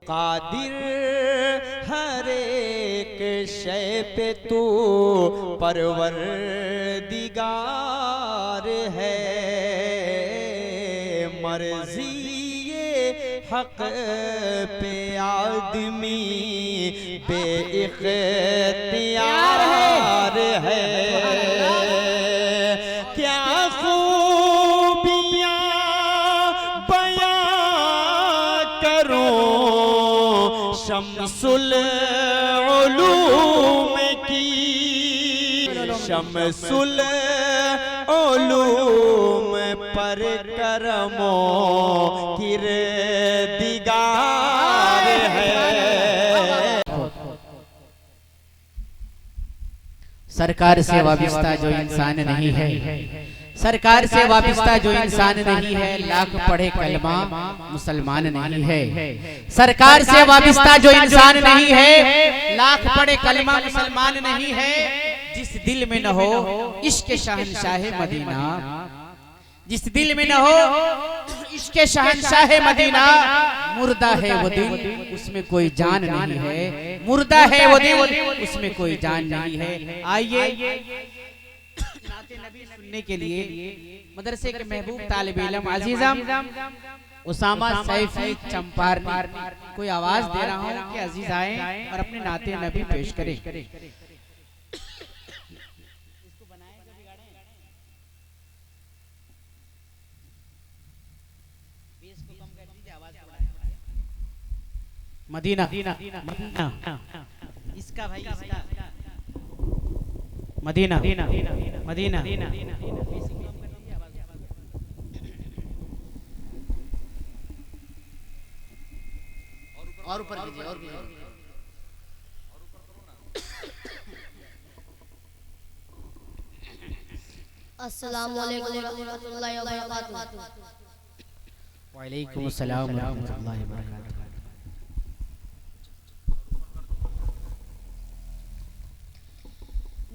कादिर हर एक शय पे तू परवरदिगार है। मर्जी ये हक पे आदमी बेइख्तियार है। क्या खूबियाँ बयां करूं शम्सुल उलूम की, शम्सुल उलूम पर करमो किरदिगार है। सरकार से वाबिस्ता जो इंसान नहीं है, सरकार से वाबिस्ता जो इंसान नहीं है, लाख पढ़े कलमा मुसलमान नहीं है। सरकार से वाबिस्ता जो इंसान नहीं है, लाख पढ़े कलमा मुसलमान नहीं है। जिस दिल में न हो इश्क शहंशाह मदीना, जिस दिल में न हो इश्क शहंशाह मदीना, मुर्दा है वो दिल उसमें कोई जान नहीं है, मुर्दा है वो दिल उसमें कोई जान नहीं है। आइए नाते नबी सुनने के लिए मदरसे के महबूब तालिब इल्म अजीज़म उसामा सैफी चंपारनी कोई आवाज दे रहा हूँ कि अजीज आए और अपने नाते नबी पेश करें। मदीना इसका भाई इसका मदीना मदीना और ऊपर कीजिए और अस्सलामु अलैकुम रहमतुल्लाहि व बरकातुहू। वालेकुम अस्सलाम व रहमतुल्लाहि व बरकातुहू।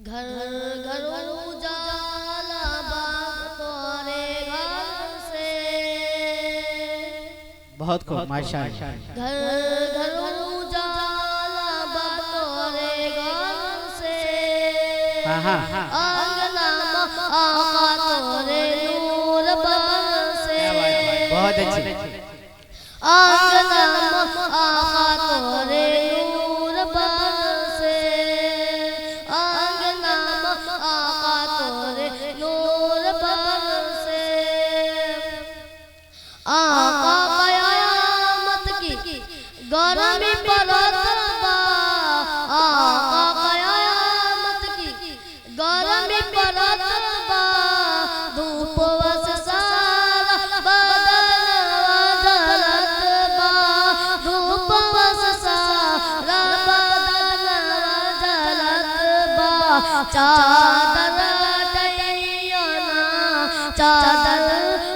घर घर उजाला बाग तोरे घर से, बहुत खूब माशाअल्लाह। घर घर उजाला बाग तोरे घर से, आंगना आका तोरे नूर बरसे। बहुत अच्छी। आंगना आका तोरे नूर बरसे, आका कयामत की गर्मी पड़त बा, आका कयामत की गर्मी पड़त बा, धूप से सारा बदन जलत बा, धूप से सारा बदन जलत बा। चादर हटैया ना, चादर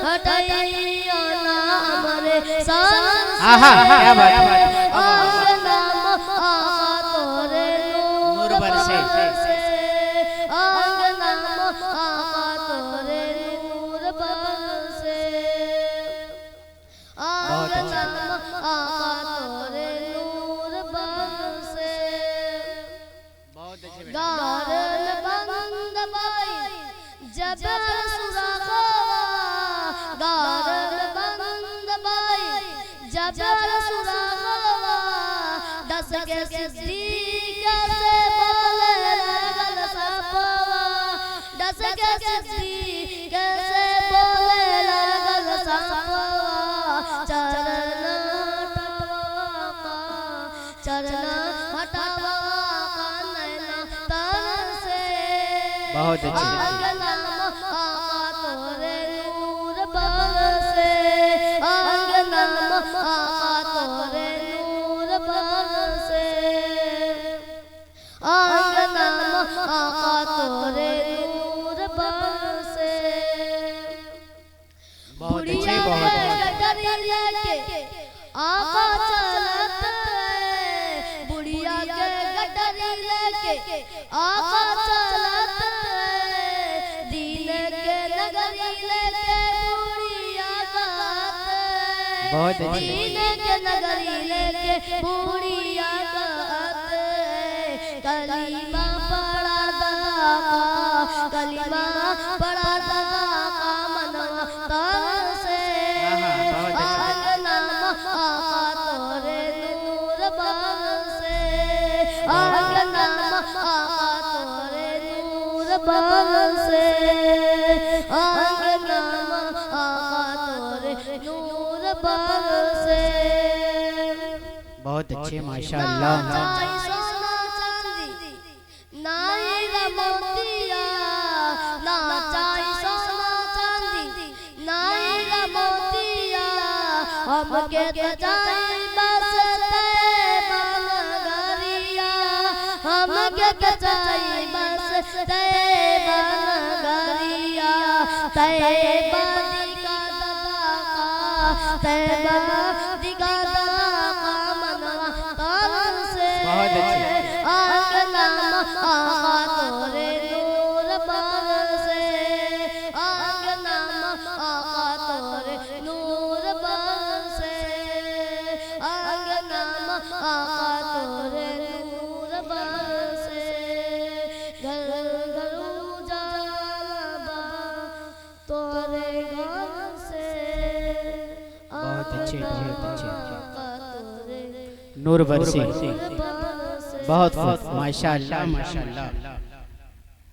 हटैया ना हमरे सन से। क्या बात है। आंगना आका तोरे नूर बरसे, आंगना आका तोरे नूर बरसे, आंगना आका तोरे नूर बरसे। गारन बंद बाई जबर सुराखवा, गारन बंद बाई जबर सुराखवा, दस के सिद्दीक से बोले लगल सपवा, दस के सिद्दीक से बोले लगल सपवा। चरना हटावा का, चरना हटावा का नैना तर से। बहुत अच्छी। आंगना आका तोरे नूर बरसे, आंगना आका तोरे नूर बरसे, आंगना आका तोरे नूर बरसे। बुढ़िया के गडरी लेके आका चलत है, बुढ़िया के गडरी लेके आका चलत है, दीन के नगरी लेके बुढ़िया गात है, बहुत अच्छे। दीने के नगरी लेके बुढ़िया कहते कलीमा पड़ा दादा का, कलीमा पड़ा दादा का मनवा तन से आंगना आका तोरे नूर बन से, आंगना आका तोरे नूर बन से, आंगना आका तोरे नूर बन से। बहुत अच्छे माशाअल्लाह। सोना चांदी नाई मोतिया, ना चाही सोना चांदी नाई मोतिया, हमके तो जाई बस तैबन गरिया, हमके तो जाई बस तैबन गरिया, तैबा दिका दादा का, तैबा दिका दादा का मनवा तन से। बहुत अच्छे। आंगना आका तोरे नूर बन से, आंगना आका तोरे नूर बन से, आंगना आका तोरे नूर बन से। घर घर उजाला तोरे घर से, बहुत अच्छे, बहुत अच्छे। आका तोरे नूर बरसी। बन से। बहुत खूब माशाअल्लाह माशाअल्लाह।